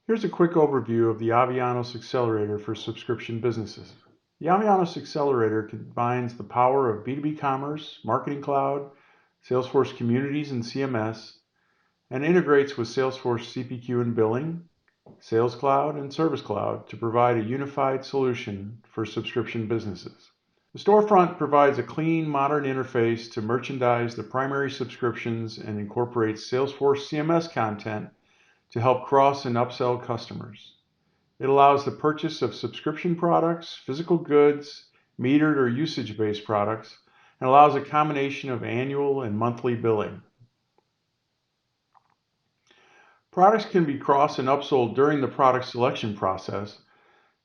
Here's a quick overview of the Avionos Accelerator for subscription businesses. The Avionos Accelerator combines the power of B2B commerce, Marketing Cloud, Salesforce Communities and CMS, and integrates with Salesforce CPQ and Billing, Sales Cloud, and Service Cloud to provide a unified solution for subscription businesses. The storefront provides a clean, modern interface to merchandise the primary subscriptions and incorporates Salesforce CMS content to help cross and upsell customers. It allows the purchase of subscription products, physical goods, metered or usage-based products, and allows a combination of annual and monthly billing. Products can be cross and upsold during the product selection process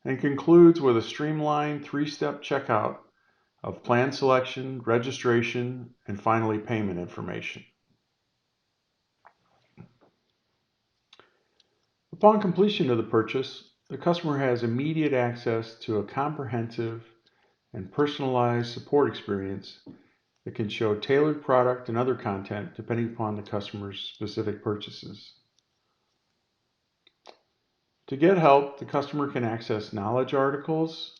and concludes with a streamlined three-step checkout of plan selection, registration, and finally payment information. Upon completion of the purchase, the customer has immediate access to a comprehensive and personalized support experience that can show tailored product and other content depending upon the customer's specific purchases. To get help, the customer can access knowledge articles,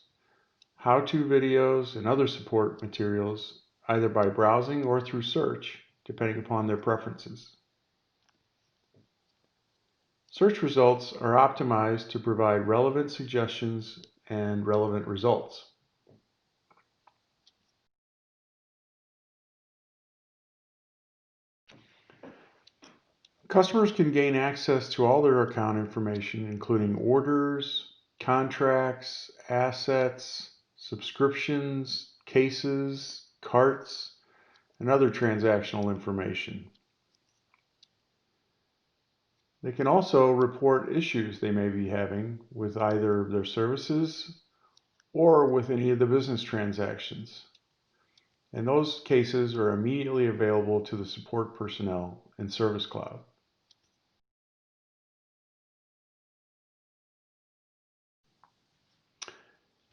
how-to videos, and other support materials either by browsing or through search, depending upon their preferences. Search results are optimized to provide relevant suggestions and relevant results. Customers can gain access to all their account information, including orders, contracts, assets, subscriptions, cases, carts, and other transactional information. They can also report issues they may be having with either their services or with any of the business transactions. And those cases are immediately available to the support personnel in Service Cloud.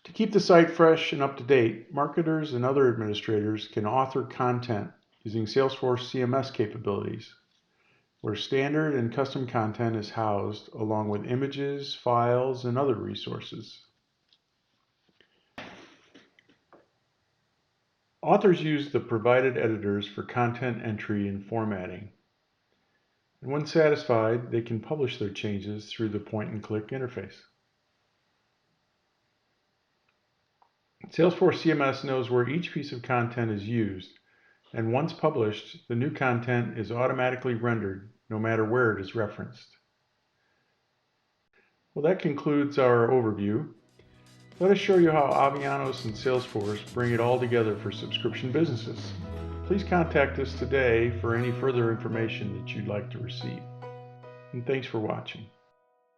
To keep the site fresh and up to date, marketers and other administrators can author content using Salesforce CMS capabilities, where standard and custom content is housed along with images, files, and other resources. Authors use the provided editors for content entry and formatting. And when satisfied, they can publish their changes through the point-and-click interface. Salesforce CMS knows where each piece of content is used, and once published, the new content is automatically rendered no matter where it is referenced. Well, that concludes our overview. Let us show you how Avionos and Salesforce bring it all together for subscription businesses. Please contact us today for any further information that you'd like to receive. And thanks for watching.